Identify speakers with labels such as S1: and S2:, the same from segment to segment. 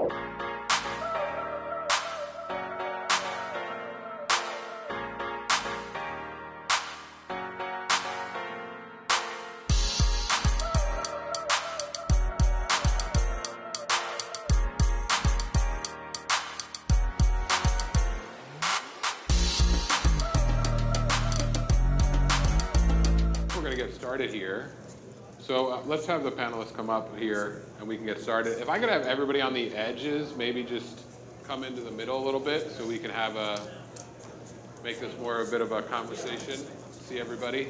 S1: Get started here. So let's have the panelists come up here and we can get started. If I could have everybody on the edges, maybe just come into the middle a little bit so we can have make this more a bit of a conversation. See everybody?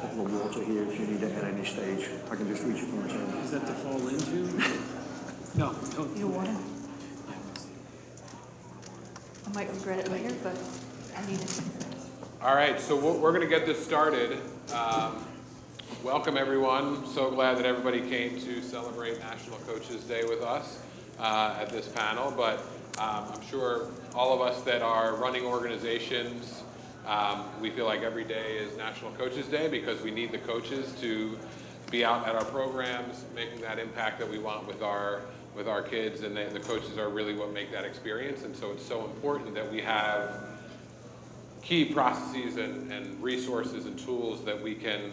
S2: Bottle of water here if you need it at any stage. I can just reach it for myself.
S3: Is that to fall into? No, don't.
S4: You want it? I might regret it later, but I need it.
S1: All right, so we're going to get this started. Welcome, everyone. So glad that everybody came to celebrate National Coaches Day with us at this panel. But I'm sure all of us that are running organizations, we feel like every day is National Coaches Day because we need the coaches to be out at our programs, making that impact that we want with our kids, and the coaches are really what make that experience. And so it's so important that we have key processes and resources and tools that we can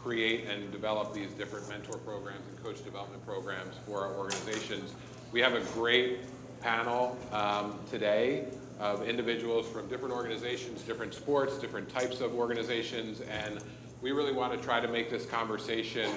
S1: create and develop these different mentor programs and coach development programs for our organizations. We have a great panel today of individuals from different organizations, different sports, different types of organizations, and we really want to try to make this conversation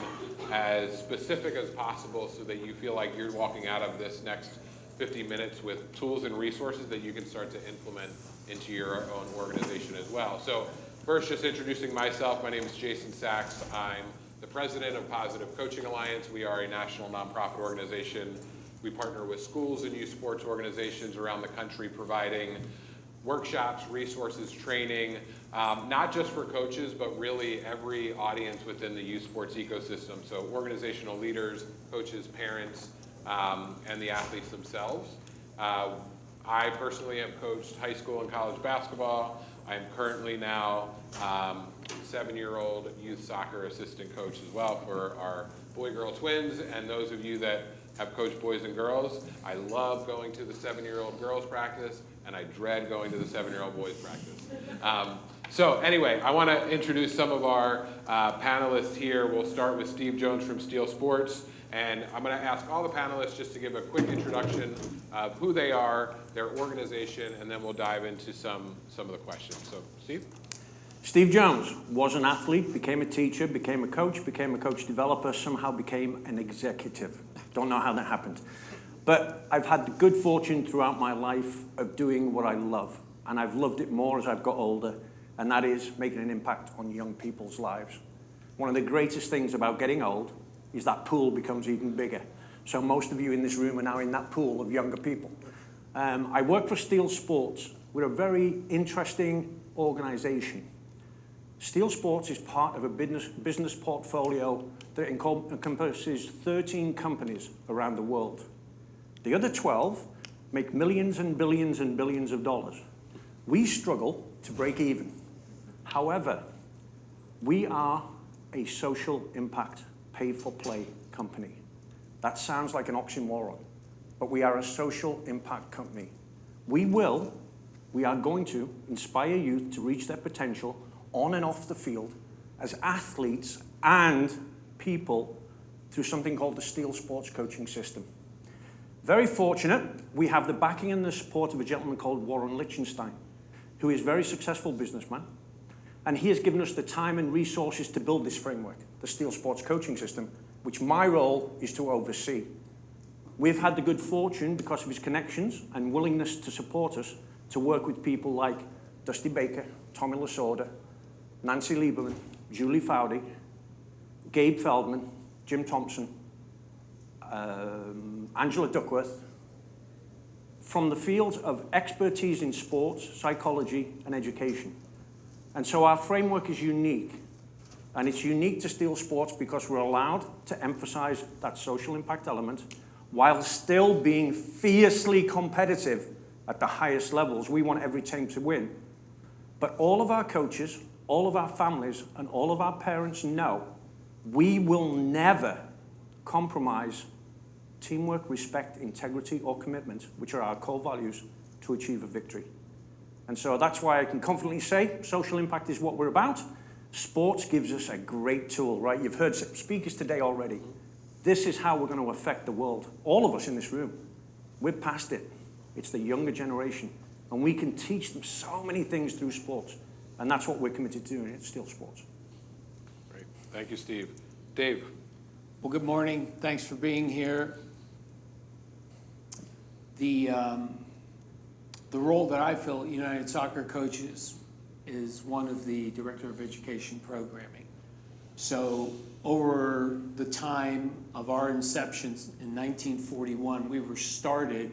S1: as specific as possible so that you feel like you're walking out of this next 50 minutes with tools and resources that you can start to implement into your own organization as well. So first, just introducing myself, my name is Jason Sachs. I'm the president of Positive Coaching Alliance. We are a national nonprofit organization. We partner with schools and youth sports organizations around the country providing workshops, resources, training, not just for coaches, but really every audience within the youth sports ecosystem. So organizational leaders, coaches, parents, and the athletes themselves. I personally have coached high school and college basketball. I'm currently now 7-year-old youth soccer assistant coach as well for our boy-girl twins. And those of you that have coached boys and girls, I love going to the 7-year-old girls practice, and I dread going to the 7-year-old boys practice. So anyway, I want to introduce some of our panelists here. We'll start with Steve Jones from Steel Sports, and I'm going to ask all the panelists just to give a quick introduction of who they are, their organization, and then we'll dive into some of the questions. So, Steve?
S2: Steve Jones was an athlete, became a teacher, became a coach developer, somehow became an executive. Don't know how that happened. But I've had the good fortune throughout my life of doing what I love. And I've loved it more as I've got older. And that is making an impact on young people's lives. One of the greatest things about getting old is that pool becomes even bigger. So most of you in this room are now in that pool of younger people. I work for Steel Sports. We're a very interesting organization. Steel Sports is part of a business portfolio that encompasses 13 companies around the world. The other 12 make millions and billions and billions of dollars. We struggle to break even. However, we are a social impact, pay-for-play company. That sounds like an oxymoron, but we are a social impact company. We are going to inspire youth to reach their potential on and off the field as athletes and people through something called the Steel Sports Coaching System. Very fortunate, we have the backing and the support of a gentleman called Warren Lichtenstein, who is a very successful businessman, and he has given us the time and resources to build this framework, the Steel Sports Coaching System, which my role is to oversee. We've had the good fortune, because of his connections and willingness to support us, to work with people like Dusty Baker, Tommy Lasorda, Nancy Lieberman, Julie Foudy, Gabe Feldman, Jim Thompson, Angela Duckworth, from the fields of expertise in sports, psychology, and education. And so our framework is unique. And it's unique to Steel Sports because we're allowed to emphasize that social impact element while still being fiercely competitive at the highest levels. We want every team to win. But all of our coaches, all of our families, and all of our parents know We will never compromise teamwork, respect, integrity, or commitment, which are our core values, to achieve a victory. And so that's why I can confidently say social impact is what we're about. Sports gives us a great tool, right? You've heard speakers today already. This is how we're going to affect the world. All of us in this room. We're past it. It's the younger generation. And we can teach them so many things through sports. And that's what we're committed to doing at Steel Sports.
S1: Great. Thank you, Steve. Dave.
S3: Well, good morning. Thanks for being here. The role that I fill at United Soccer Coaches is one of the Director of Education Programming. So over the time of our inception in 1941, we were started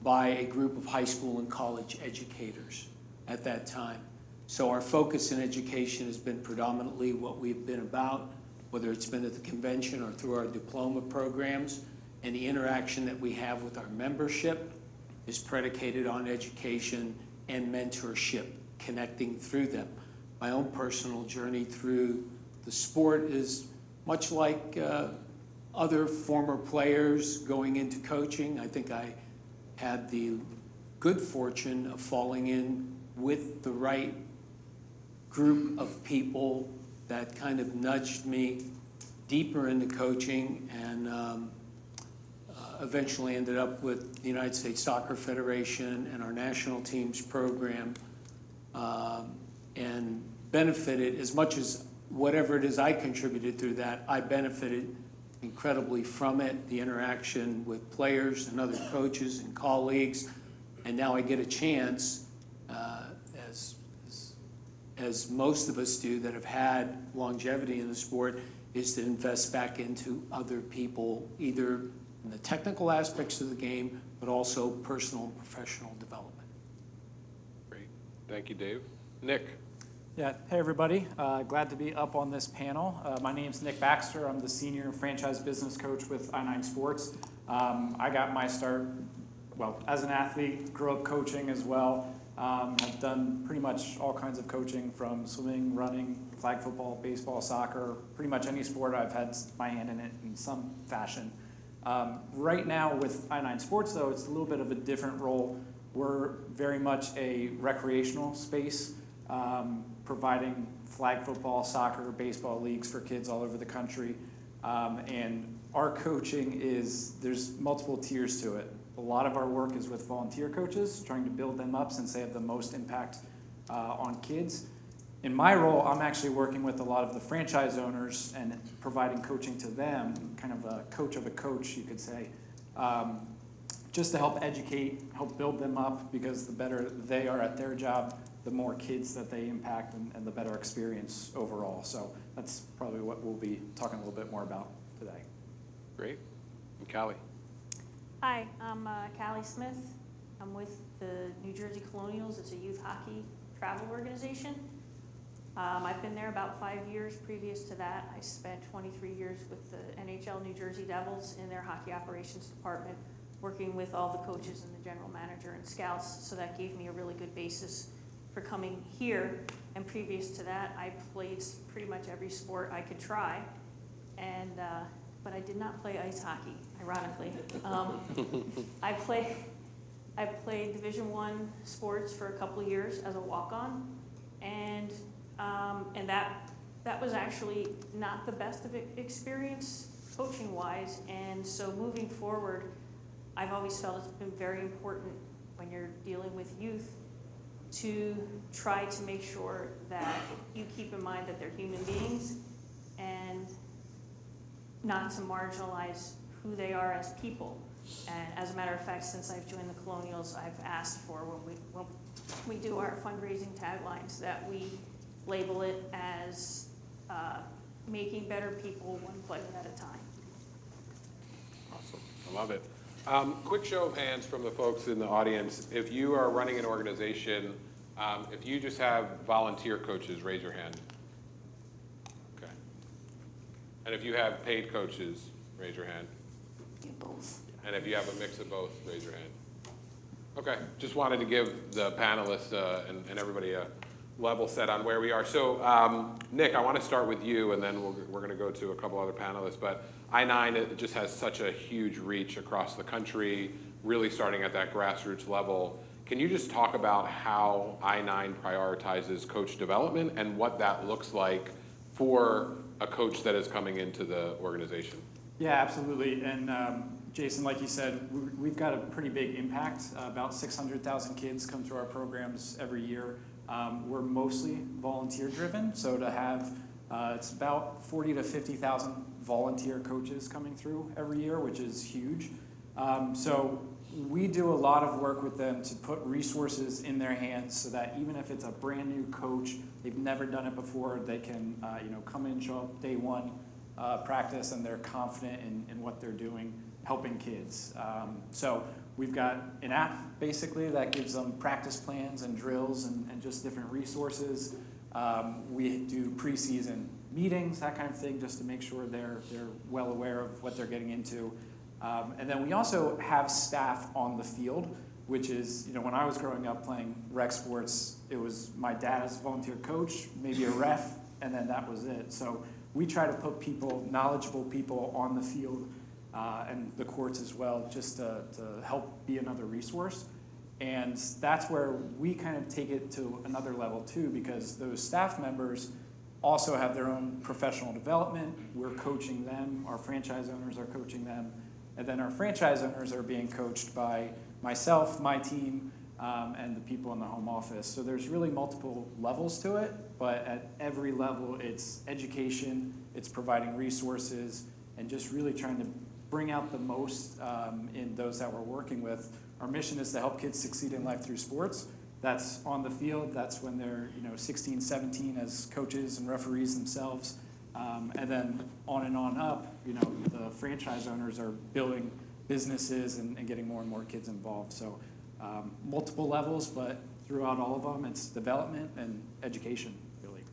S3: by a group of high school and college educators at that time. So our focus in education has been predominantly what we've been about, whether it's been at the convention or through our diploma programs, and the interaction that we have with our membership is predicated on education and mentorship, connecting through them. My own personal journey through the sport is much like other former players going into coaching. I think I had the good fortune of falling in with the right group of people that kind of nudged me deeper into coaching, and eventually ended up with the United States Soccer Federation and our national teams program, and benefited as much as whatever it is I contributed through that. I benefited incredibly from it, the interaction with players and other coaches and colleagues, and now I get a chance, as most of us do that have had longevity in the sport, is to invest back into other people, either in the technical aspects of the game, but also personal and professional development.
S1: Great. Thank you, Dave. Nick.
S5: Yeah, hey everybody. Glad to be up on this panel. My name's Nick Baxter. I'm the senior franchise business coach with I9 Sports. I got my start, well, as an athlete, grew up coaching as well. I've done pretty much all kinds of coaching, from swimming, running, flag football, baseball, soccer, pretty much any sport I've had my hand in it in some fashion. Right now with I9 Sports though, it's a little bit of a different role. We're very much a recreational space, providing flag football, soccer, baseball leagues for kids all over the country. And our coaching there's multiple tiers to it. A lot of our work is with volunteer coaches, trying to build them up since they have the most impact on kids. In my role, I'm actually working with a lot of the franchise owners and providing coaching to them, kind of a coach of a coach, you could say, just to help educate, help build them up, because the better they are at their job, the more kids that they impact and the better experience overall. So that's probably what we'll be talking a little bit more about today.
S1: Great. And Callie.
S4: Hi, I'm Callie Smith. I'm with the New Jersey Colonials. It's a youth hockey travel organization. I've been there about 5 years. Previous to that, I spent 23 years with the NHL New Jersey Devils in their hockey operations department, working with all the coaches and the general manager and scouts. So that gave me a really good basis for coming here. And previous to that, I played pretty much every sport I could try, and but I did not play ice hockey, ironically. I played Division I sports for a couple of years as a walk-on, and that was actually not the best of experience coaching-wise. And so moving forward, I've always felt it's been very important when you're dealing with youth to try to make sure that you keep in mind that they're human beings, and not to marginalize who they are as people. And as a matter of fact, since I've joined the Colonials, I've asked for, when we do our fundraising taglines, that we label it as making better people one player at a time.
S1: Awesome. I love it. Quick show of hands from the folks in the audience. If you are running an organization, if you just have volunteer coaches, raise your hand. Okay. And if you have paid coaches, raise your hand.
S4: Both.
S1: And if you have a mix of both, raise your hand. Okay, just wanted to give the panelists and everybody a level set on where we are. So Nick, I want to start with you, and then we're going to go to a couple other panelists. But I-9, it just has such a huge reach across the country, really starting at that grassroots level. Can you just talk about how I-9 prioritizes coach development and what that looks like for a coach that is coming into the organization?
S5: Yeah, absolutely. And Jason, like you said, we've got a pretty big impact. About 600,000 kids come through our programs every year. We're mostly volunteer driven, so to have it's about 40 to 50,000 volunteer coaches coming through every year, which is huge. So we do a lot of work with them to put resources in their hands so that even if it's a brand new coach, they've never done it before, they can come in, show up day one, practice, and they're confident in what they're doing, helping kids. So we've got an app basically that gives them practice plans and drills and just different resources. We do preseason meetings, that kind of thing, just to make sure they're well aware of what they're getting into. And then we also have staff on the field, which is, when I was growing up playing rec sports, it was my dad as a volunteer coach, maybe a ref, and then that was it. So we try to put knowledgeable people on the field and the courts as well, just to help be another resource. And that's where we kind of take it to another level too, because those staff members also have their own professional development. We're coaching them, our franchise owners are coaching them, and then our franchise owners are being coached by myself, my team, and the people in the home office. So there's really multiple levels to it, but at every level it's education, it's providing resources, and just really trying to bring out the most in those that we're working with. Our mission is to help kids succeed in life through sports. That's on the field, that's when they're 16, 17 as coaches and referees themselves. And then on and on up, the franchise owners are building businesses and getting more and more kids involved. So multiple levels, but throughout all of them, it's development and education, really.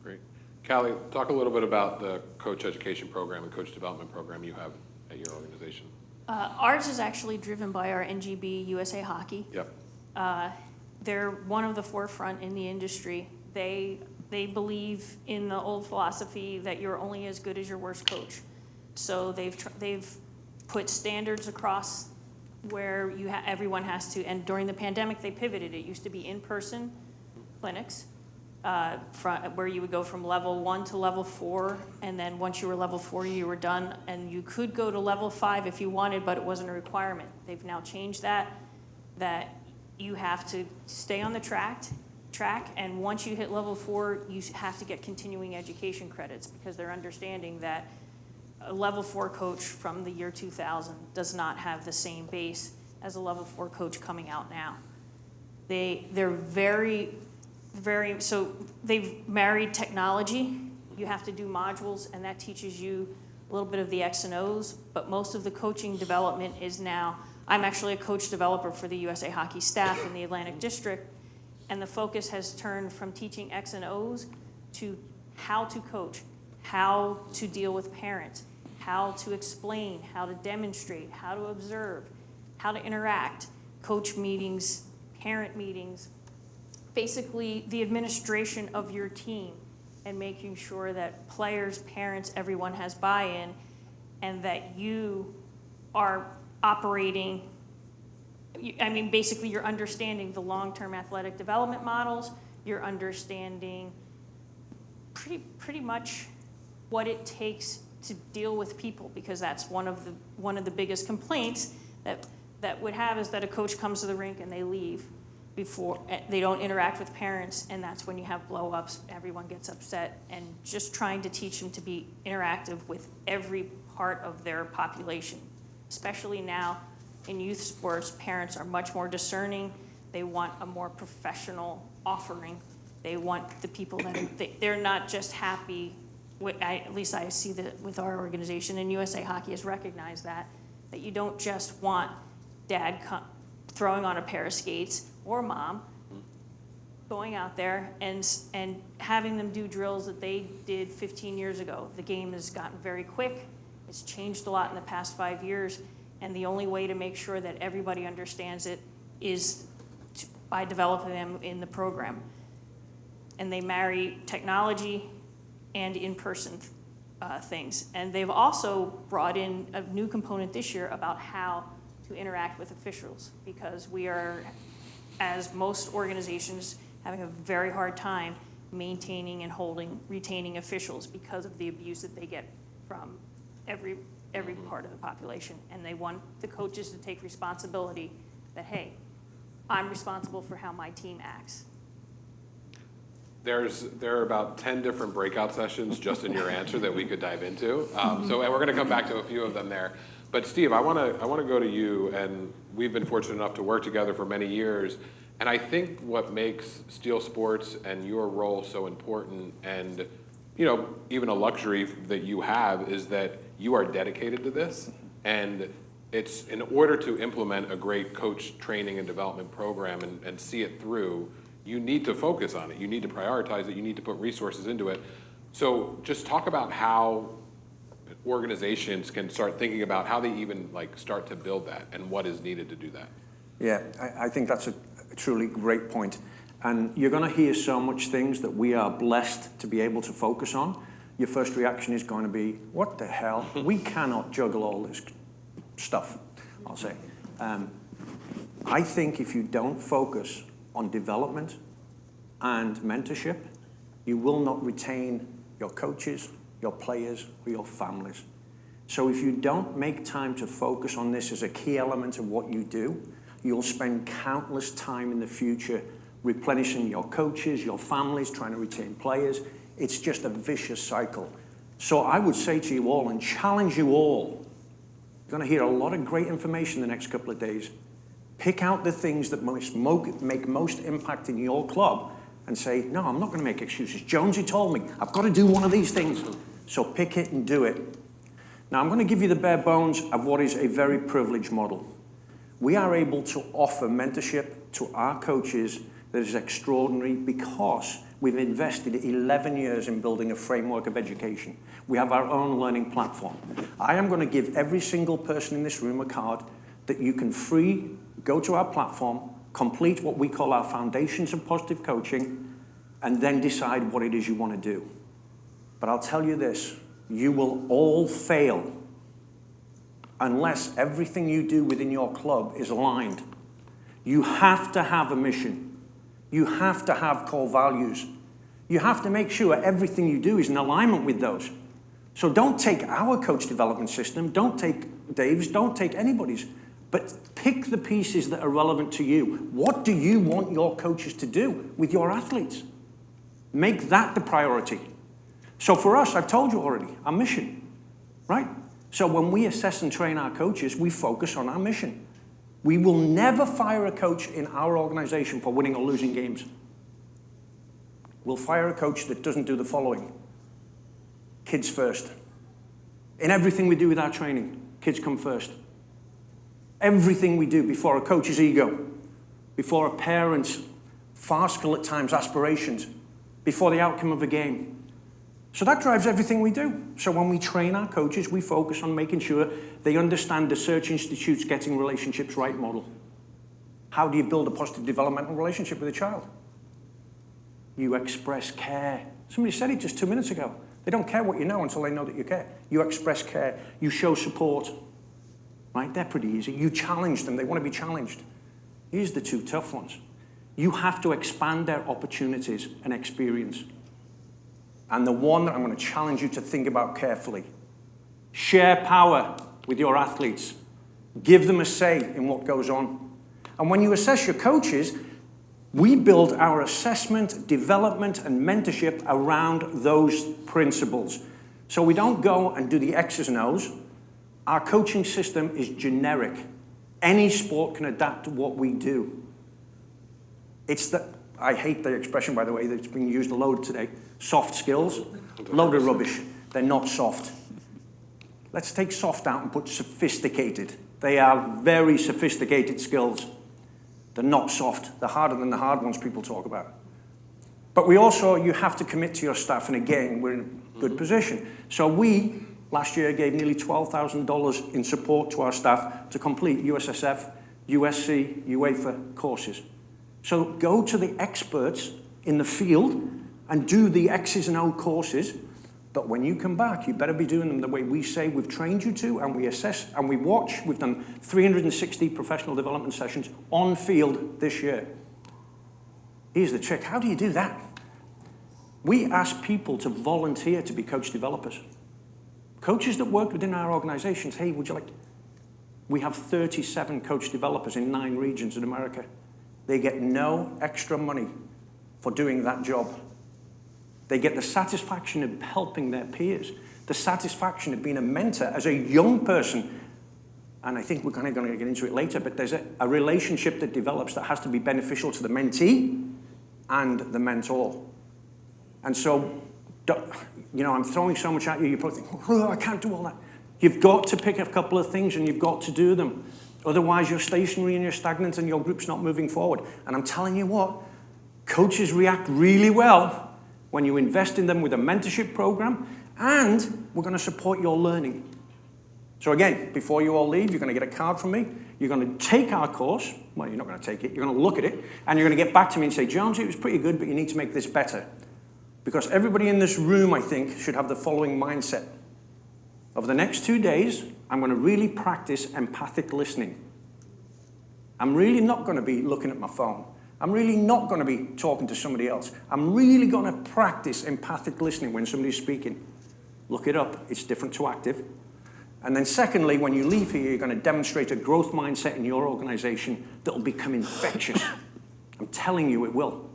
S1: Great. Callie, talk a little bit about the coach education program and coach development program you have at your organization.
S4: Ours is actually driven by our NGB USA Hockey.
S1: Yep.
S4: They're one of the forefront in the industry. They believe in the old philosophy that you're only as good as your worst coach. So they've put standards across where everyone has to. And during the pandemic, they pivoted. It used to be in-person clinics, where you would go from level 1 to level 4, and then once you were level 4, you were done, and you could go to level 5 if you wanted, but it wasn't a requirement. They've now changed that you have to stay on the track, and once you hit level 4, you have to get continuing education credits, because they're understanding that a level 4 coach from the year 2000 does not have the same base as a level 4 coach coming out now. They're very, so they've married technology. You have to do modules, and that teaches you a little bit of the X and O's, but most of the coaching development is now, I'm actually a coach developer for the USA Hockey staff in the Atlantic District, and the focus has turned from teaching X and O's to how to coach, how to deal with parents, how to explain, how to demonstrate, how to observe, how to interact, coach meetings, parent meetings, basically the administration of your team, and making sure that players, parents, everyone has buy-in, and that you are operating, basically you're understanding the long-term athletic development models, you're understanding pretty much what it takes to deal with people, because that's one of the biggest complaints that would have, is that a coach comes to the rink and they leave before they don't interact with parents, and that's when you have blow-ups, everyone gets upset, and just trying to teach them to be interactive with every part of their population. Especially now in youth sports, parents are much more discerning. They want a more professional offering. They want the people that they're not just happy with, at least I see that with our organization, and USA Hockey has recognized that you don't just want dad throwing on a pair of skates, or mom going out there and having them do drills that they did 15 years ago. The game has gotten very quick. It's changed a lot in the past 5 years, and the only way to make sure that everybody understands it is by developing them in the program. And they marry technology and in-person things. And they've also brought in a new component this year about how to interact with officials, because we are, as most organizations, having a very hard time maintaining and retaining officials because of the abuse that they get from every part of the population. And they want the coaches to take responsibility that, hey, I'm responsible for how my team acts.
S1: There are about 10 different breakout sessions just in your answer that we could dive into. And we're going to come back to a few of them there. But Steve, I want to go to you, and we've been fortunate enough to work together for many years. And I think what makes Steel Sports and your role so important, and even a luxury that you have, is that you are dedicated to this. And it's in order to implement a great coach training and development program and see it through, you need to focus on it. You need to prioritize it. You need to put resources into it. So just talk about how organizations can start thinking about how they even start to build that and what is needed to do that.
S2: Yeah, I think that's a truly great point. And you're going to hear so much things that we are blessed to be able to focus on. Your first reaction is going to be, what the hell? We cannot juggle all this stuff, I'll say. I think if you don't focus on development and mentorship, you will not retain your coaches, your players, or your families. So if you don't make time to focus on this as a key element of what you do, you'll spend countless time in the future replenishing your coaches, your families, trying to retain players. It's just a vicious cycle. So I would say to you all and challenge you all, you're going to hear a lot of great information the next couple of days. Pick out the things that make most impact in your club and say, no, I'm not going to make excuses. Jonesy told me I've got to do one of these things. So pick it and do it. Now I'm going to give you the bare bones of what is a very privileged model. We are able to offer mentorship to our coaches that is extraordinary because we've invested 11 years in building a framework of education. We have our own learning platform. I am going to give every single person in this room a card that you can go to our platform, complete what we call our Foundations of Positive Coaching, and then decide what it is you want to do. But I'll tell you this, you will all fail unless everything you do within your club is aligned. You have to have a mission. You have to have core values. You have to make sure everything you do is in alignment with those. So don't take our coach development system, don't take Dave's, don't take anybody's, but pick the pieces that are relevant to you. What do you want your coaches to do with your athletes? Make that the priority. So for us, I've told you already, our mission, right? So when we assess and train our coaches, we focus on our mission. We will never fire a coach in our organization for winning or losing games. We'll fire a coach that doesn't do the following. Kids first. In everything we do with our training, kids come first. Everything we do before a coach's ego, before a parent's farcical at times aspirations, before the outcome of a game. So that drives everything we do. So when we train our coaches, we focus on making sure they understand the Search Institute's Getting Relationships Right model. How do you build a positive developmental relationship with a child? You express care. Somebody said it just 2 minutes ago. They don't care what you know until they know that you care. You express care. You show support. Right? They're pretty easy. You challenge them. They want to be challenged. Here's the two tough ones. You have to expand their opportunities and experience. And the one that I'm going to challenge you to think about carefully. Share power with your athletes. Give them a say in what goes on. And when you assess your coaches, we build our assessment, development, and mentorship around those principles. So we don't go and do the X's and O's. Our coaching system is generic. Any sport can adapt to what we do. I hate the expression, by the way, that's being used a load today. Soft skills, load of rubbish. They're not soft. Let's take soft out and put sophisticated. They are very sophisticated skills. They're not soft. They're harder than the hard ones people talk about. But you have to commit to your staff, and again, we're in a good position. So we, last year, gave nearly $12,000 in support to our staff to complete USSF, USC, UEFA courses. So go to the experts in the field and do the X's and O courses But when you come back, you better be doing them the way we say we've trained you to, and we assess, and we watch. We've done 360 professional development sessions on field this year. Here's the trick. How do you do that? We ask people to volunteer to be coach developers. Coaches that work within our organizations, hey, would you like... We have 37 coach developers in 9 regions in America. They get no extra money for doing that job. They get the satisfaction of helping their peers, the satisfaction of being a mentor as a young person. And I think we're kind of going to get into it later, but there's a relationship that develops that has to be beneficial to the mentee and the mentor. And so, you know, I'm throwing so much at you, you probably think, oh, I can't do all that. You've got to pick a couple of things and you've got to do them. Otherwise, you're stationary and you're stagnant and your group's not moving forward. And I'm telling you what, coaches react really well when you invest in them with a mentorship program, and we're going to support your learning. So again, before you all leave, you're going to get a card from me. You're going to take our course. Well, you're not going to take it. You're going to look at it, and you're going to get back to me and say, Jones, it was pretty good, but you need to make this better. Because everybody in this room, I think, should have the following mindset. Over the next 2 days, I'm going to really practice empathic listening. I'm really not going to be looking at my phone. I'm really not going to be talking to somebody else. I'm really going to practice empathic listening when somebody's speaking. Look it up. It's different to active. And then secondly, when you leave here, you're going to demonstrate a growth mindset in your organization that will become infectious. I'm telling you it will.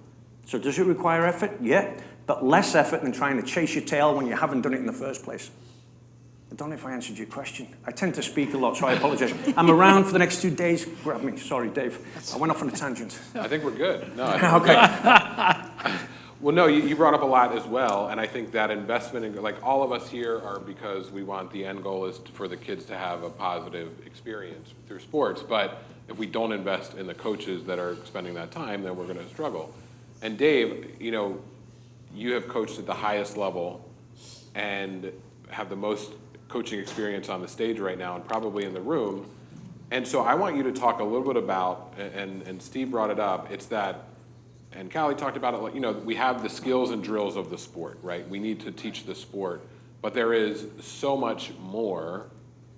S2: So does it require effort? Yeah, but less effort than trying to chase your tail when you haven't done it in the first place. I don't know if I answered your question. I tend to speak a lot, so I apologize. I'm around for the next 2 days. Grab me. Sorry, Dave. I went off on a tangent.
S1: I think we're good. No.
S2: Okay.
S1: Well, no, you brought up a lot as well, and I think that investment in, like, all of us here are because we want the end goal is for the kids to have a positive experience through sports, but if we don't invest in the coaches that are spending that time, then we're going to struggle. And Dave, you know, you have coached at the highest level and have the most coaching experience on the stage right now and probably in the room. And so I want you to talk a little bit about, and Steve brought it up, it's that, and Callie talked about it, like, you know, we have the skills and drills of the sport, right? We need to teach the sport, but there is so much more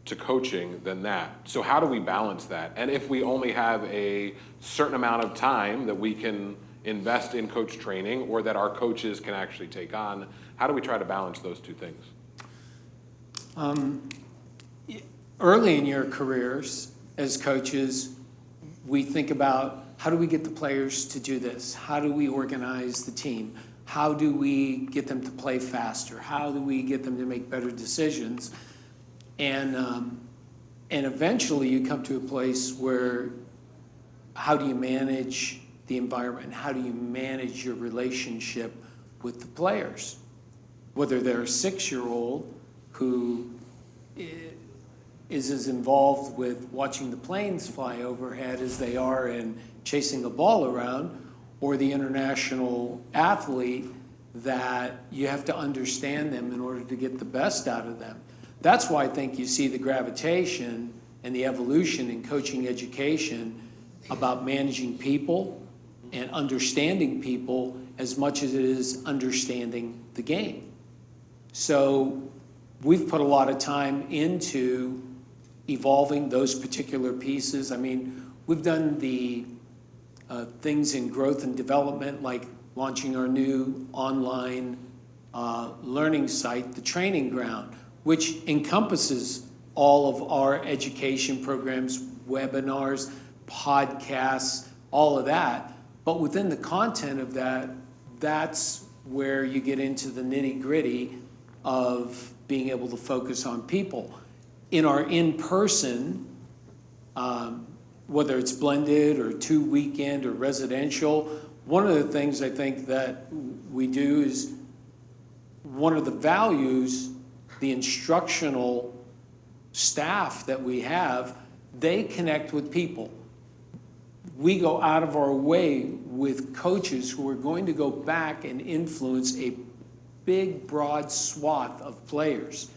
S1: to coaching than that. So how do we balance that? And if we only have a certain amount of time that we can invest in coach training or that our coaches can actually take on, how do we try to balance those two things?
S3: Early in your careers as coaches, we think about how do we get the players to do this? How do we organize the team? How do we get them to play faster? How do we get them to make better decisions? And eventually you come to a place where how do you manage the environment? How do you manage your relationship with the players? Whether they're a 6-year-old who is as involved with watching the planes fly overhead as they are in chasing a ball around, or the international athlete that you have to understand them in order to get the best out of them. That's why I think you see the gravitation and the evolution in coaching education about managing people and understanding people as much as it is understanding the game. So we've put a lot of time into evolving those particular pieces. I mean, we've done the things in growth and development, like launching our new online learning site, The Training Ground, which encompasses all of our education programs, webinars, podcasts, all of that. But within the content of that, that's where you get into the nitty-gritty of being able to focus on people. In our in-person, whether it's blended or 2-weekend or residential, one of the things I think that we do is one of the values, the instructional staff that we have, they connect with people. We go out of our way with coaches who are going to go back and influence a big, broad swath of players.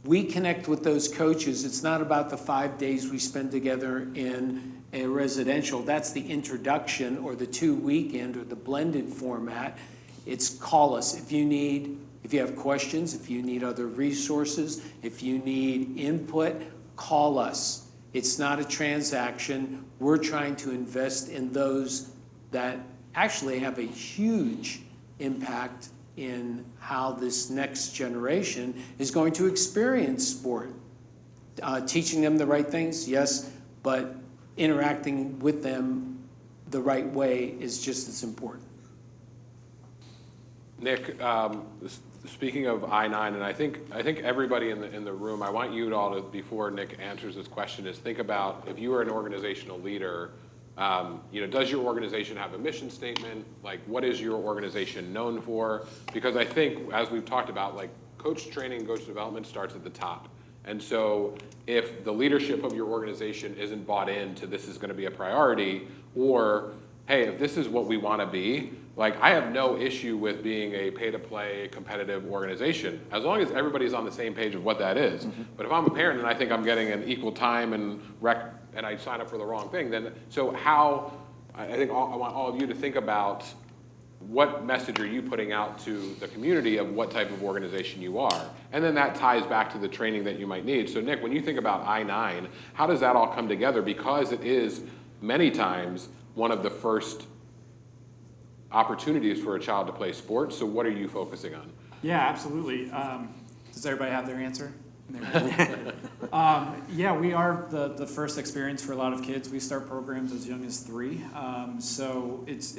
S3: We connect with those coaches. It's not about the 5 days we spend together in a residential. That's the introduction, or the 2-weekend, or the blended format. It's call us. If you need If you have questions, if you need other resources, if you need input, call us. It's not a transaction. We're trying to invest in those that actually have a huge impact in how this next generation is going to experience sport. Teaching them the right things, yes, but interacting with them the right way is just as important.
S1: Nick, speaking of I-9, and I think everybody in the room, I want you all to, before Nick answers this question, is think about if you were an organizational leader, does your organization have a mission statement? Like, what is your organization known for? Because I think, as we've talked about, like, coach training and coach development starts at the top. And so if the leadership of your organization isn't bought into this is going to be a priority, or, hey, if this is what we want to be, like, I have no issue with being a pay-to-play competitive organization, as long as everybody's on the same page of what that is. Mm-hmm. But if I'm a parent and I think I'm getting an equal time and I sign up for the wrong thing, then so how, I think I want all of you to think about what message are you putting out to the community of what type of organization you are? And then that ties back to the training that you might need. So Nick, when you think about I-9, how does that all come together? Because it is many times one of the first opportunities for a child to play sports. So what are you focusing on?
S5: Yeah, absolutely. Does everybody have their answer? Yeah, we are the first experience for a lot of kids. We start programs as young as 3. So it's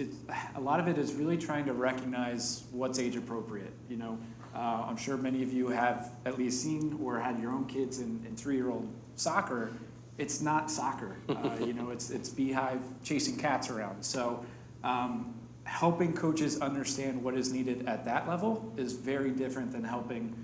S5: a lot of it is really trying to recognize what's age appropriate. I'm sure many of you have at least seen or had your own kids in 3-year-old soccer. It's not soccer. It's beehive chasing cats around. So helping coaches understand what is needed at that level is very different than helping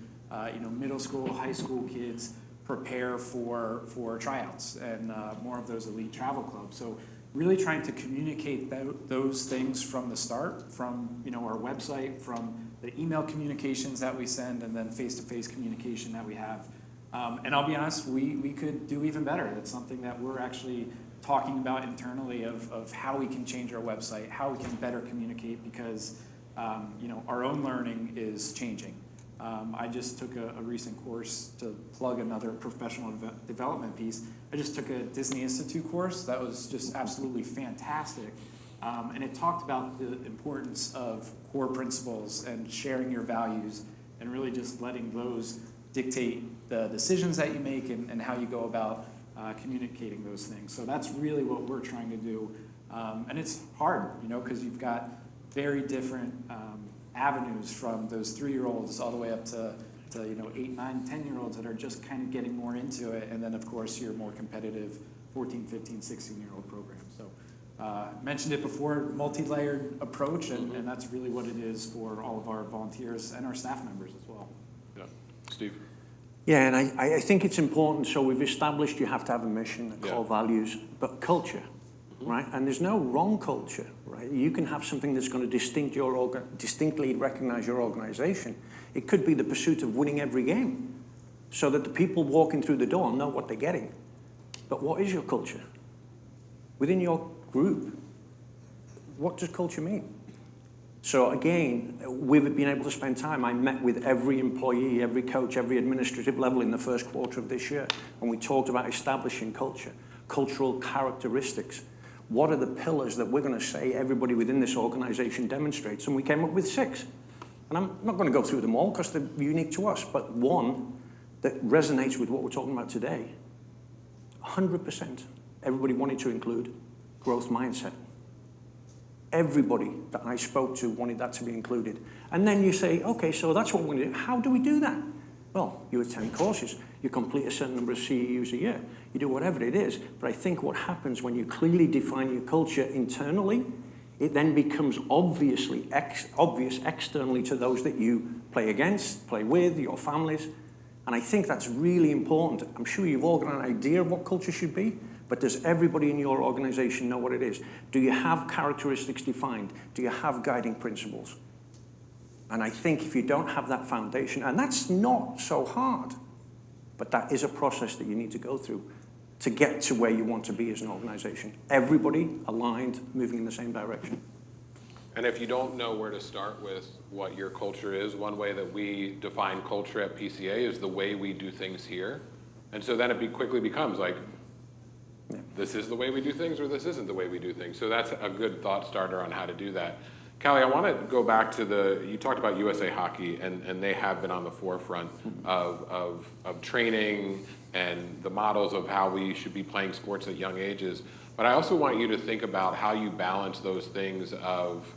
S5: middle school, high school kids prepare for tryouts and more of those elite travel clubs. So really trying to communicate those things from the start, from our website, from the email communications that we send, and then face-to-face communication that we have. And I'll be honest, we could do even better. That's something that we're actually talking about internally of how we can change our website, how we can better communicate, because our own learning is changing. I just took a recent course to plug another professional development piece. I just took a Disney Institute course that was just absolutely fantastic. And it talked about the importance of core principles and sharing your values and really just letting those dictate the decisions that you make and how you go about communicating those things. So that's really what we're trying to do. And it's hard, because you've got very different avenues from those 3-year-olds all the way up to 8, 9, 10-year-olds that are just kind of getting more into it. And then, of course, your more competitive 14, 15, 16-year-old programs. So mentioned it before, multi-layered approach, and that's really what it is for all of our volunteers and our staff members as well.
S1: Yeah. Steve?
S2: Yeah, and I think it's important. So we've established you have to have a mission, a core values, but culture, right? And there's no wrong culture, right? You can have something that's going to distinctly recognize your organization. It could be the pursuit of winning every game so that the people walking through the door know what they're getting. But what is your culture? Within your group, what does culture mean? So again, we've been able to spend time. I met with every employee, every coach, every administrative level in the first quarter of this year, and we talked about establishing culture, cultural characteristics. What are the pillars that we're going to say everybody within this organization demonstrates? And we came up with 6. And I'm not going to go through them all because they're unique to us, but one that resonates with what we're talking about today. 100%, everybody wanted to include growth mindset. Everybody that I spoke to wanted that to be included. And then you say, okay, so that's what we're going to do. How do we do that? Well, you attend courses, you complete a certain number of CEUs a year, you do whatever it is. But I think what happens when you clearly define your culture internally, it then becomes obvious externally to those that you play against, play with, your families. And I think that's really important. I'm sure you've all got an idea of what culture should be, but does everybody in your organization know what it is? Do you have characteristics defined? Do you have guiding principles? And I think if you don't have that foundation, and that's not so hard, but that is a process that you need to go through to get to where you want to be as an organization. Everybody aligned, moving in the same direction.
S1: And if you don't know where to start with what your culture is, one way that we define culture at PCA is the way we do things here. And so then it quickly becomes like, this is the way we do things or this isn't the way we do things. So that's a good thought starter on how to do that. Callie, I want to go back to you talked about USA Hockey, and they have been on the forefront of training and the models of how we should be playing sports at young ages. But I also want you to think about how you balance those things of,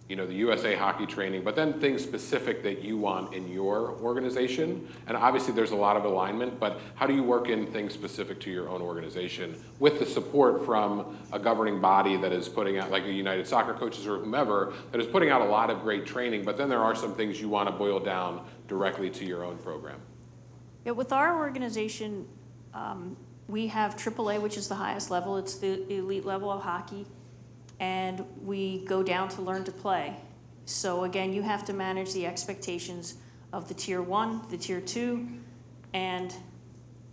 S1: the USA Hockey training, but then things specific that you want in your organization. And obviously there's a lot of alignment, but how do you work in things specific to your own organization with the support from a governing body that is putting out, like a United Soccer Coaches or whomever, that is putting out a lot of great training, but then there are some things you want to boil down directly to your own program?
S4: Yeah, with our organization, we have AAA, which is the highest level. It's the elite level of hockey. And we go down to learn to play. So again, you have to manage the expectations of the tier 1, the tier 2, and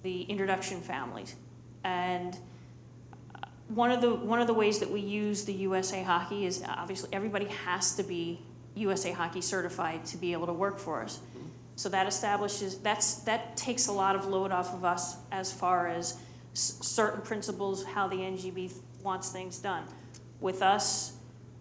S4: the introduction families. And one of the ways that we use the USA Hockey is obviously everybody has to be USA Hockey certified to be able to work for us. So that that takes a lot of load off of us as far as certain principles, how the NGB wants things done. With us,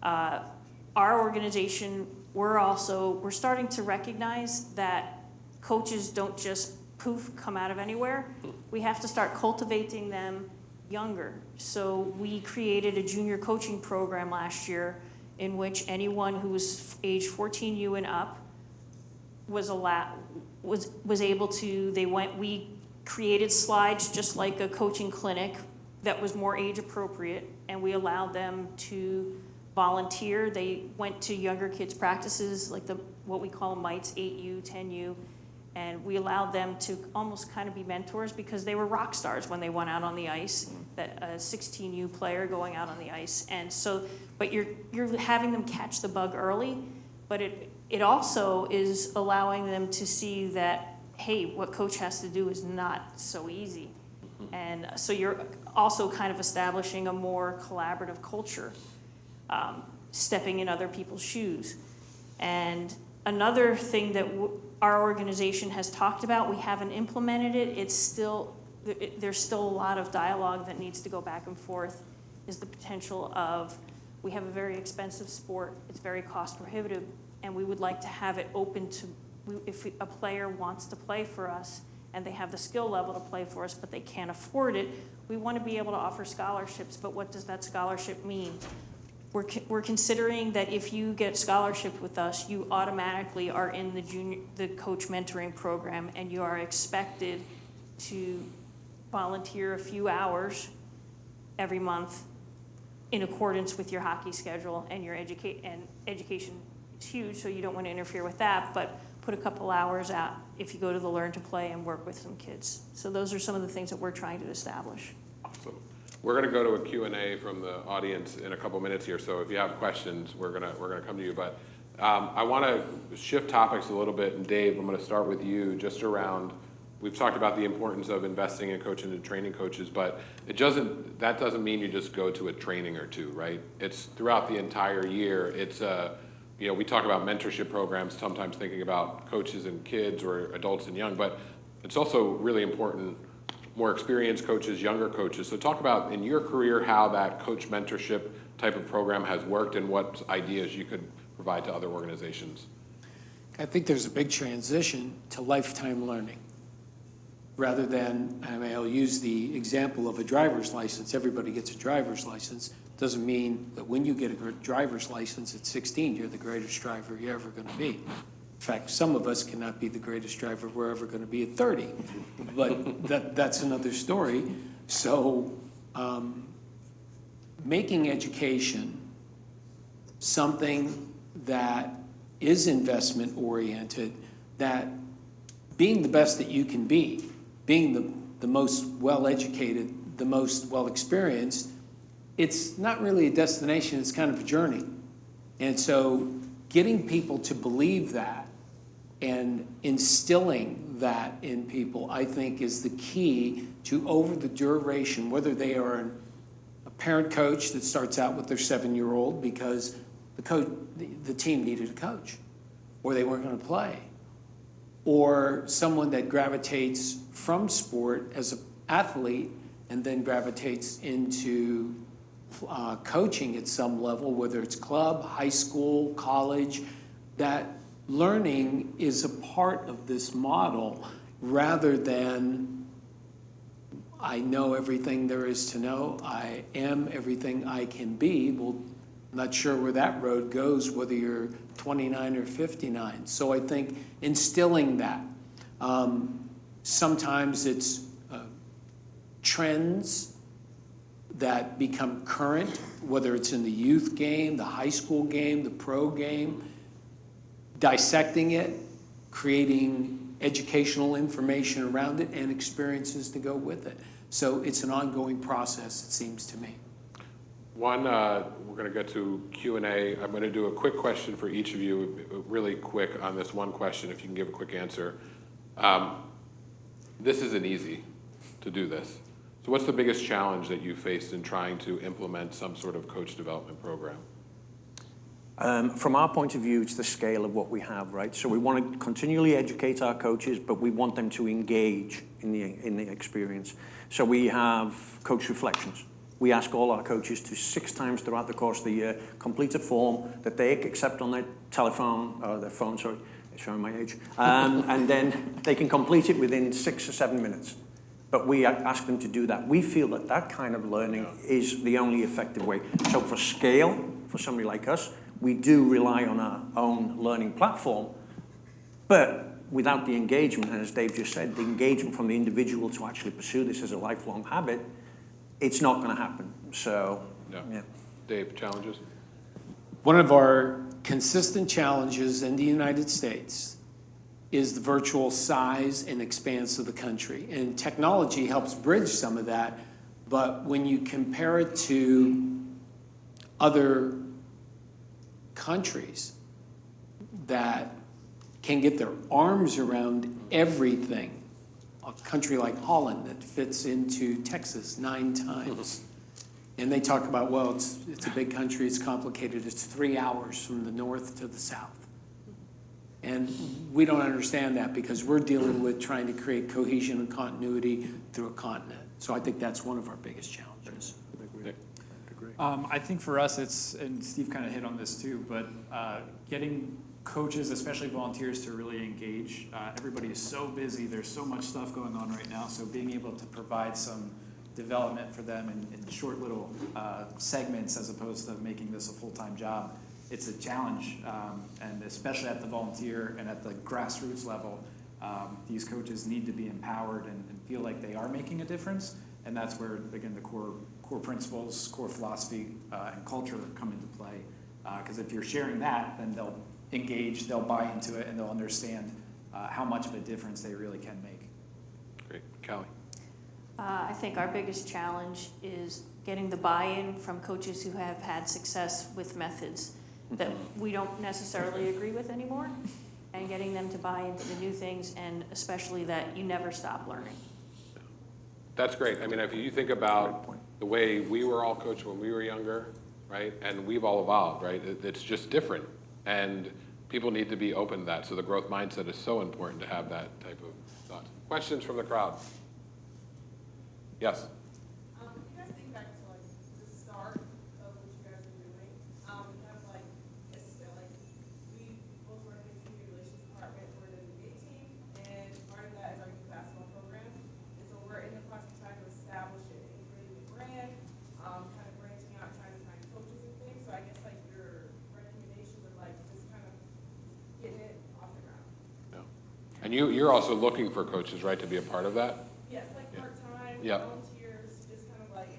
S4: our organization, we're starting to recognize that coaches don't just poof come out of anywhere. We have to start cultivating them younger. So we created a junior coaching program last year in which anyone who was age 14U and up was able to, we created slides just like a coaching clinic that was more age appropriate, and we allowed them to volunteer. They went to younger kids' practices, like what we call mites, 8U, 10U, and we allowed them to almost kind of be mentors because they were rock stars when they went out on the ice, that a 16U player going out on the ice. And so, but you're having them catch the bug early, but it also is allowing them to see that, hey, what coach has to do is not so easy. And so you're also kind of establishing a more collaborative culture, stepping in other people's shoes. And another thing that our organization has talked about, we haven't implemented it, there's still a lot of dialogue that needs to go back and forth, is the potential of, we have a very expensive sport, it's very cost prohibitive, and we would like to have it open to, if a player wants to play for us, and they have the skill level to play for us, but they can't afford it, we want to be able to offer scholarships. But what does that scholarship mean? We're considering that if you get scholarship with us, you automatically are in the coach mentoring program, and you are expected to volunteer a few hours every month in accordance with your hockey schedule and your education is huge, so you don't want to interfere with that, but put a couple hours out if you go to the Learn to Play and work with some kids. So those are some of the things that we're trying to establish.
S1: Awesome. We're going to go to a Q&A from the audience in a couple minutes here, so if you have questions, we're going to come to you. But I want to shift topics a little bit, and Dave, I'm going to start with you just around, we've talked about the importance of investing in coaching and training coaches, but that doesn't mean you just go to a training or two, right? It's throughout the entire year. It's we talk about mentorship programs, sometimes thinking about coaches and kids or adults and young, but it's also really important, more experienced coaches, younger coaches. So talk about, in your career, how that coach mentorship type of program has worked and what ideas you could provide to other organizations.
S3: I think there's a big transition to lifetime learning. Rather than, I'll use the example of a driver's license. Everybody gets a driver's license. Doesn't mean that when you get a driver's license at 16, you're the greatest driver you're ever going to be. In fact, some of us cannot be the greatest driver we're ever going to be at 30, but that's another story. So making education something that is investment oriented, that being the best that you can be, being the most well-educated, the most well-experienced, it's not really a destination, it's kind of a journey. And so getting people to believe that and instilling that in people, I think, is the key to, over the duration, whether they are a parent coach that starts out with their 7-year-old because the team needed a coach, or they weren't going to play, or someone that gravitates from sport as an athlete and then gravitates into coaching at some level, whether it's club, high school, college. That learning is a part of this model rather than I know everything there is to know, I am everything I can be. Well, I'm not sure where that road goes, whether you're 29 or 59. So I think instilling that. Sometimes it's trends that become current, whether it's in the youth game, the high school game, the pro game, dissecting it, creating educational information around it, and experiences to go with it. So it's an ongoing process, it seems to me.
S1: We're going to get to Q&A. I'm going to do a quick question for each of you, really quick on this one question, if you can give a quick answer. This isn't easy to do this. So what's the biggest challenge that you faced in trying to implement some sort of coach development program?
S2: From our point of view, it's the scale of what we have, right? So we want to continually educate our coaches, but we want them to engage in the experience. So we have coach reflections. We ask all our coaches to 6 times throughout the course of the year complete a form that they accept on their telephone, or their phone, sorry, showing my age, and then they can complete it within 6 or 7 minutes. But we ask them to do that. We feel that that kind of learning is the only effective way. So for scale, for somebody like us, we do rely on our own learning platform, but without the engagement, and as Dave just said, the engagement from the individual to actually pursue this as a lifelong habit, it's not going to happen. So, yeah.
S1: Dave, challenges?
S3: One of our consistent challenges in the United States is the virtual size and expanse of the country. And technology helps bridge some of that, but when you compare it to other countries that can get their arms around everything, a country like Holland that fits into Texas 9 times. And they talk about, well, it's a big country, it's complicated, it's 3 hours from the north to the south. And we don't understand that because we're dealing with trying to create cohesion and continuity through a continent. So I think that's one of our biggest challenges.
S5: I think for us, it's, and Steve kind of hit on this too, but getting coaches, especially volunteers, to really engage. Everybody is so busy. There's so much stuff going on right now. So being able to provide some development for them in short little segments as opposed to making this a full-time job, it's a challenge. And especially at the volunteer and at the grassroots level, these coaches need to be empowered and feel like they are making a difference. And that's where, again, the core principles, core philosophy, and culture come into play. Because if you're sharing that, then they'll engage, they'll buy into it, and they'll understand how much of a difference they really can make.
S1: Great. Callie?
S4: I think our biggest challenge is getting the buy-in from coaches who have had success with methods that we don't necessarily agree with anymore, and getting them to buy into the new things, and especially that you never stop learning.
S1: That's great. I mean, if you think about the way we were all coached when we were younger, right, and we've all evolved, right, it's just different. And people need to be open to that. So the growth mindset is so important to have that type of thought. Questions from the crowd? Yes?
S6: If you guys think back to like the start of what you guys are doing, kind of like, we both work in the community relations department, we're in the debate team, and part of that is our youth basketball program. And so we're in the process of trying to establish it and creating a brand, kind of branching out, trying to find coaches and things. So I guess like your recommendations are like just kind of getting it off the ground.
S1: No. And you're also looking for coaches, right, to be a part of that?
S6: Yes, like part-time,
S1: Yeah.
S6: volunteers, just kind of like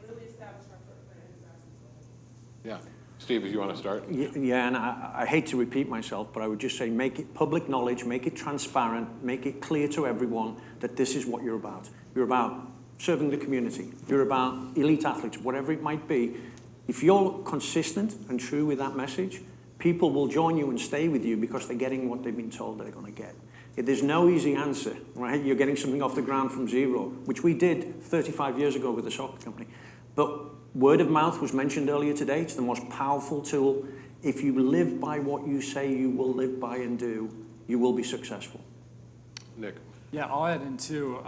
S6: really establish our footprint in the grassroots level.
S1: Yeah. Steve, if you want to start?
S2: Yeah, and I hate to repeat myself, but I would just say make it public knowledge, make it transparent, make it clear to everyone that this is what you're about. You're about serving the community. You're about elite athletes, whatever it might be. If you're consistent and true with that message, people will join you and stay with you because they're getting what they've been told they're going to get. There's no easy answer, right? You're getting something off the ground from zero, which we did 35 years ago with the soccer company. But word of mouth was mentioned earlier today. It's the most powerful tool. if you live by what you say you will live by and do, you will be successful.
S1: Nick?
S5: Yeah, I'll add in too,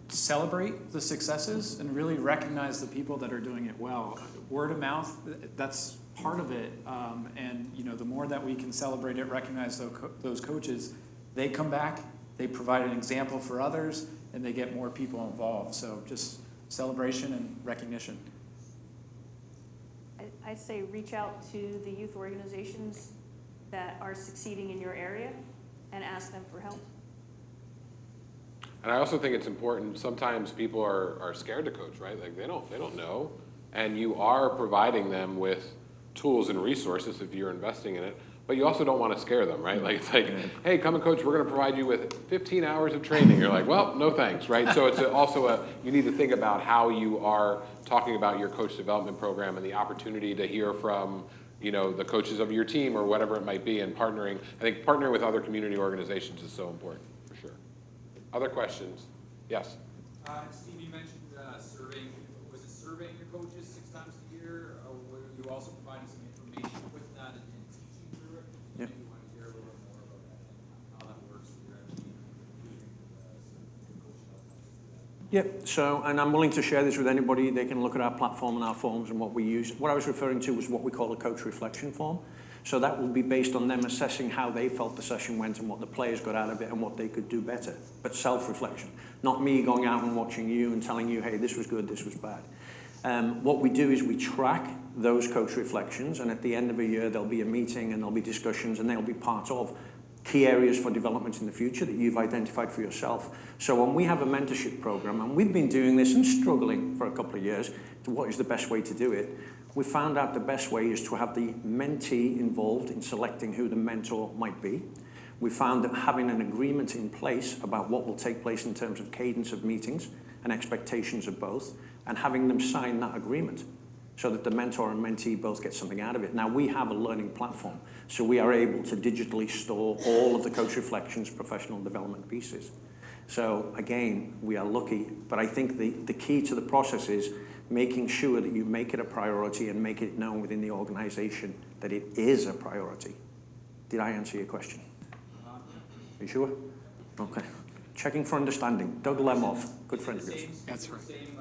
S5: celebrate the successes and really recognize the people that are doing it well. Word of mouth, that's part of it. And you know, the more that we can celebrate it, recognize those coaches, they come back, they provide an example for others, and they get more people involved. So just celebration and recognition.
S4: I'd say reach out to the youth organizations that are succeeding in your area and ask them for help.
S1: And I also think it's important, sometimes people are scared to coach, right? Like they don't know. And you are providing them with tools and resources if you're investing in it, but you also don't want to scare them, right? Like it's like, hey, come and coach, we're going to provide you with 15 hours of training. You're like, well, no thanks, right? So it's also you need to think about how you are talking about your coach development program and the opportunity to hear from, you know, the coaches of your team or whatever it might be, and partnering. I think partnering with other community organizations is so important, for sure. Other questions? Yes?
S7: Steve, you mentioned surveying. Was it surveying your coaches 6 times a year, or were you also providing some information with that and teaching through it?
S2: Yep.
S7: Maybe you want to hear a little bit more about that and how that works with your actually using coaching outcomes.
S2: Yep, so, and I'm willing to share this with anybody. They can look at our platform and our forms and what we use. What I was referring to was what we call a coach reflection form. So that will be based on them assessing how they felt the session went and what the players got out of it and what they could do better. But self-reflection, not me going out and watching you and telling you, hey, this was good, this was bad. What we do is we track those coach reflections, and at the end of a year, there'll be a meeting and there'll be discussions, and they'll be part of key areas for development in the future that you've identified for yourself. So when we have a mentorship program, and we've been doing this and struggling for a couple of years to what is the best way to do it, we found out the best way is to have the mentee involved in selecting who the mentor might be. We found that having an agreement in place about what will take place in terms of cadence of meetings and expectations of both, and having them sign that agreement so that the mentor and mentee both get something out of it. Now, we have a learning platform, so we are able to digitally store all of the coach reflections, professional development pieces. So again, we are lucky, but I think the key to the process is making sure that you make it a priority and make it known within the organization that it is a priority. Did I answer your question? Are you sure? Okay. Checking for understanding. Doug Lemoff, good friend of yours.
S5: That's right.
S7: Same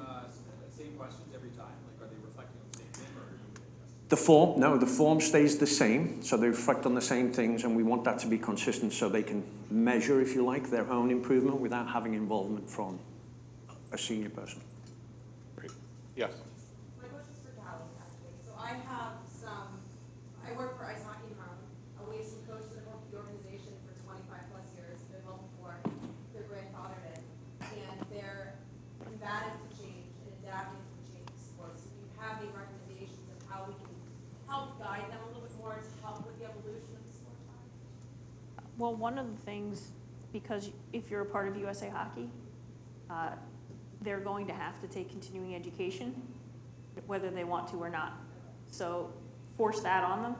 S7: questions every time? Like, are they reflecting on the same thing, or are you adjusting?
S2: The form, no, the form stays the same, so they reflect on the same things, and we want that to be consistent so they can measure, if you like, their own improvement without having involvement from a senior person.
S1: Great. Yes?
S6: My question's for Callie, actually. So I work for Ice Hockey in Harlem. We have some coaches that have worked with the organization for 25 plus years. They've helped before their grandfather did. And they're combative to change and adapting to changing sports. Do you have any recommendations of how we can help guide them a little bit more to help with the evolution of the sport?
S4: Well, one of the things, because if you're a part of USA Hockey, they're going to have to take continuing education, whether they want to or not. So force that on them.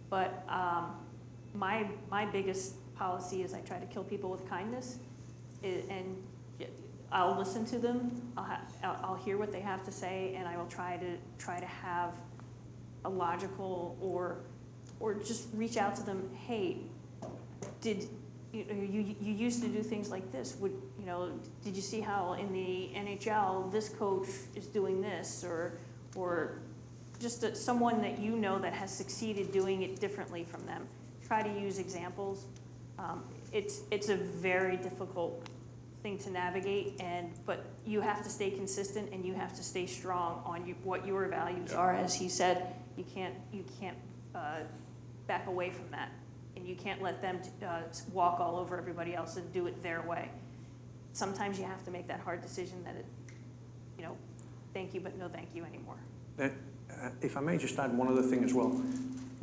S4: But my biggest policy is I try to kill people with kindness, and I'll listen to them. I'll hear what they have to say, and I will try to have a logical or just reach out to them. Hey, you used to do things like this. Did you see how in the NHL this coach is doing this, or just someone that you know that has succeeded doing it differently from them? Try to use examples. It's a very difficult thing to navigate, but you have to stay consistent and you have to stay strong on what your values are. As he said, you can't back away from that. And you can't let them walk all over everybody else and do it their way. Sometimes you have to make that hard decision that thank you, but no thank you anymore.
S2: If I may just add one other thing as well.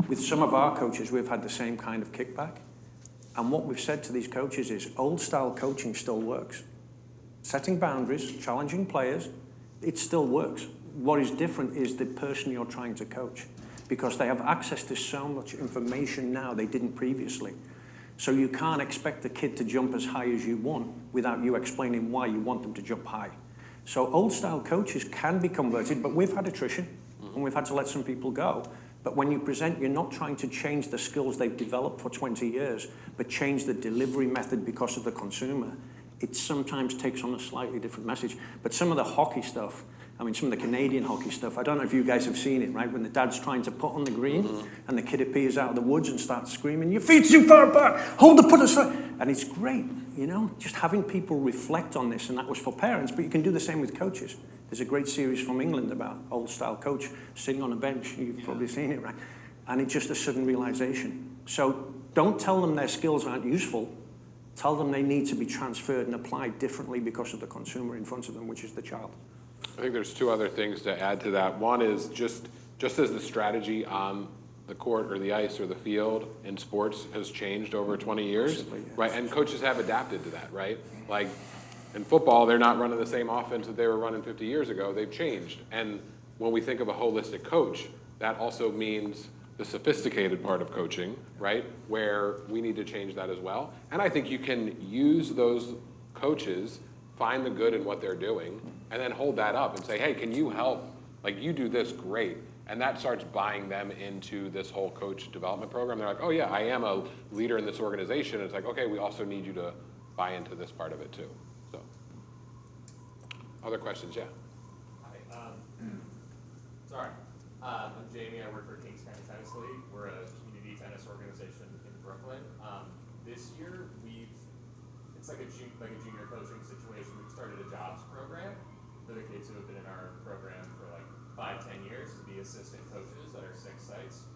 S2: With some of our coaches, we've had the same kind of kickback. And what we've said to these coaches is old style coaching still works. Setting boundaries, challenging players, it still works. What is different is the person you're trying to coach, because they have access to so much information now they didn't previously. So you can't expect the kid to jump as high as you want without you explaining why you want them to jump high. So old style coaches can be converted, but we've had attrition and we've had to let some people go But when you present, you're not trying to change the skills they've developed for 20 years, but change the delivery method because of the consumer. It sometimes takes on a slightly different message. But some of the hockey stuff, I mean, some of the Canadian hockey stuff, I don't know if you guys have seen it, right? When the dad's trying to put on the green and the kid appears out of the woods and starts screaming, your feet's too far apart, hold the putter straight. And it's great, you know, just having people reflect on this, and that was for parents, but you can do the same with coaches. There's a great series from England about old style coach sitting on a bench. You've probably seen it, right? And it's just a sudden realization. So don't tell them their skills aren't useful. Tell them they need to be transferred and applied differently because of the consumer in front of them, which is the child.
S1: I think there's two other things to add to that. One is just as the strategy on the court or the ice or the field in sports has changed over 20 years,
S2: Massively, yeah.
S1: right? And coaches have adapted to that, right? Like in football, they're not running the same offense that they were running 50 years ago. They've changed. And when we think of a holistic coach, that also means the sophisticated part of coaching, right? Where we need to change that as well. And I think you can use those coaches, find the good in what they're doing, and then hold that up and say, hey, can you help? Like, you do this great. And that starts buying them into this whole coach development program. They're like, oh yeah, I am a leader in this organization. It's like, okay, we also need you to buy into this part of it too. So, other questions, yeah.
S8: Hi, sorry. I'm Jamie, I work for Kings County Tennis League. We're a community tennis organization in Brooklyn. This year, it's like a junior coaching situation. We've started a jobs program for the kids who have been in our program for like 5-10 years to be assistant coaches at our 6 sites.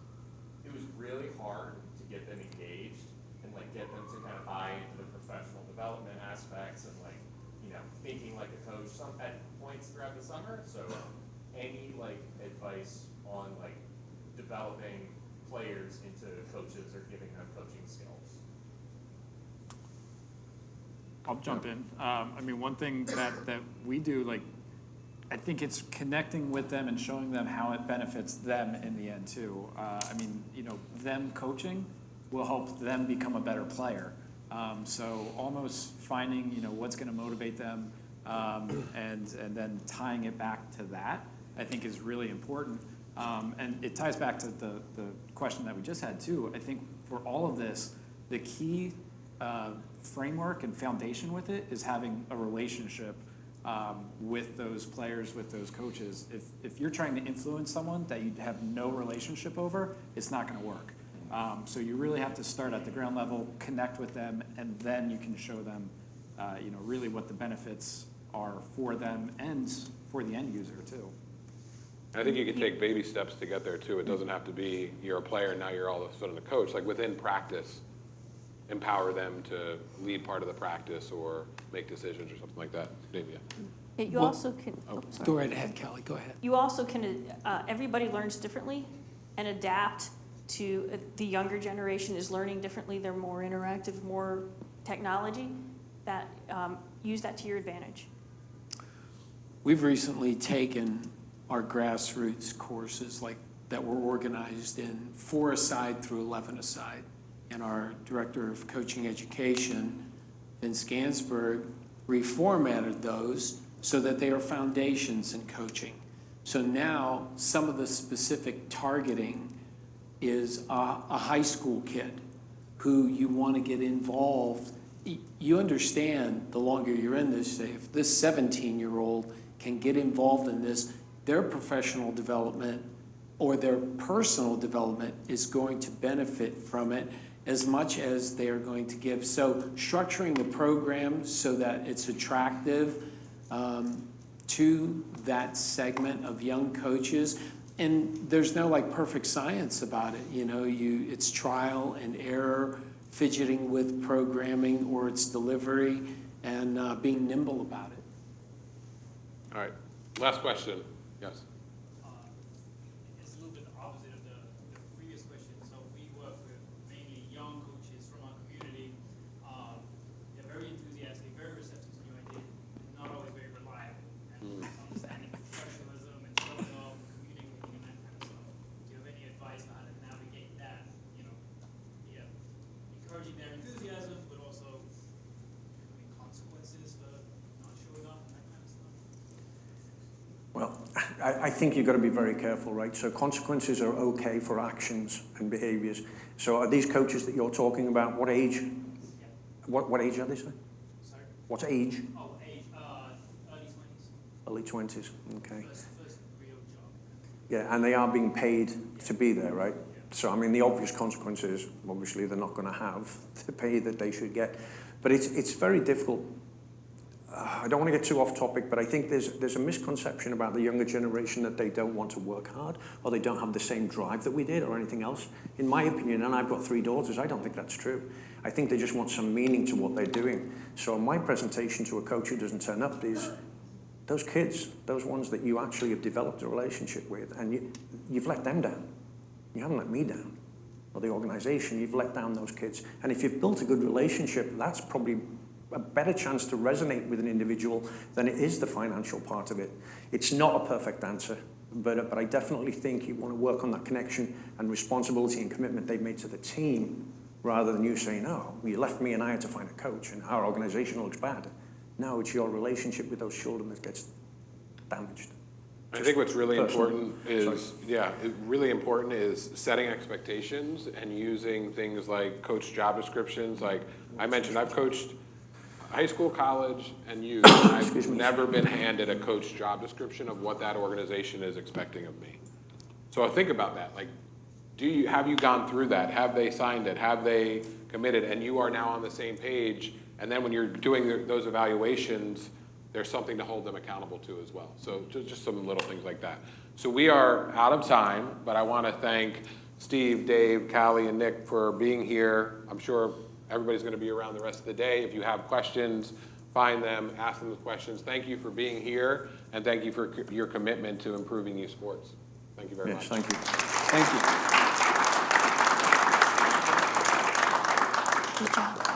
S8: It was really hard to get them engaged and like get them to kind of buy into the professional development aspects and like, you know, thinking like a coach at points throughout the summer. So any like advice on like developing players into coaches or giving them coaching skills?
S5: I'll jump in. I mean, one thing that we do, like, I think it's connecting with them and showing them how it benefits them in the end too. I mean, you know, them coaching will help them become a better player. So almost finding, you know, what's going to motivate them, and then tying it back to that, I think is really important. And it ties back to the question that we just had too. I think for all of this, the key framework and foundation with it is having a relationship with those players, with those coaches. If you're trying to influence someone that you have no relationship over, it's not going to work. So you really have to start at the ground level, connect with them, and then you can show them, you know, really what the benefits are for them and for the end user too.
S1: I think you can take baby steps to get there too. It doesn't have to be you're a player and now you're all of a sudden a coach. Like within practice, empower them to lead part of the practice or make decisions or something like that. Maybe.
S4: You also can, sorry.
S3: Go right ahead, Kelly, go ahead.
S4: You also can, everybody learns differently and adapt to, the younger generation is learning differently. They're more interactive, more technology, that use that to your advantage.
S3: We've recently taken our grassroots courses like that were organized in 4-a-side through 11-a-side. And our director of coaching education, Vince Gansberg, reformatted those so that they are foundations in coaching. So now some of the specific targeting is a high school kid who you want to get involved. You understand the longer you're in this, say, if this 17-year-old can get involved in this, their professional development or their personal development is going to benefit from it as much as they are going to give. So structuring the program so that it's attractive to that segment of young coaches. And there's no like perfect science about it. You know, it's trial and error, fidgeting with programming or its delivery, and being nimble about it.
S1: All right. Last question. Yes.
S9: It's a little bit the opposite of the previous question. So we work with mainly young coaches from our community. They're very enthusiastic, very receptive to new ideas, not always very reliable, and understanding professionalism and showing up, communicating, and that kind of stuff. Do you have any advice on how to navigate that? You know, encouraging their enthusiasm, but also consequences for not showing up and that kind of stuff.
S2: Well, I think you've got to be very careful, right? So consequences are okay for actions and behaviors. So are these coaches that you're talking about, what age? What age are they, sir?
S9: Sorry?
S2: What age?
S9: Oh, age, early 20s,
S2: Early 20s, okay.
S9: first real job.
S2: Yeah, and they are being paid to be there, right? So, I mean, the obvious consequence is, obviously, they're not going to have the pay that they should get. But it's very difficult. I don't want to get too off topic, but I think there's a misconception about the younger generation that they don't want to work hard or they don't have the same drive that we did or anything else. In my opinion, and I've got 3 daughters, I don't think that's true. I think they just want some meaning to what they're doing. So my presentation to a coach who doesn't turn up is those kids, those ones that you actually have developed a relationship with, and you've let them down. You haven't let me down, or the organization. You've let down those kids. And if you've built a good relationship, that's probably a better chance to resonate with an individual than it is the financial part of it. It's not a perfect answer, but I definitely think you want to work on that connection and responsibility and commitment they've made to the team, rather than you saying, oh, you left me and I had to find a coach and our organization looks bad. No, it's your relationship with those children that gets damaged.
S1: I think what's really important is,
S2: Sorry.
S1: really important is setting expectations and using things like coach job descriptions. Like I mentioned, I've coached high school, college, and youth, and I've never been handed a coach job description of what that organization is expecting of me. So I think about that. Like, have you gone through that? Have they signed it? Have they committed? And you are now on the same page. And then when you're doing those evaluations, there's something to hold them accountable to as well. So just some little things like that. So we are out of time, but I want to thank Steve, Dave, Callie, and Nick for being here. I'm sure everybody's going to be around the rest of the day. If you have questions, find them, ask them the questions. Thank you for being here, and thank you for your commitment to improving youth sports. Thank you very much.
S2: Thank you.
S3: Thank you.
S4: Good job.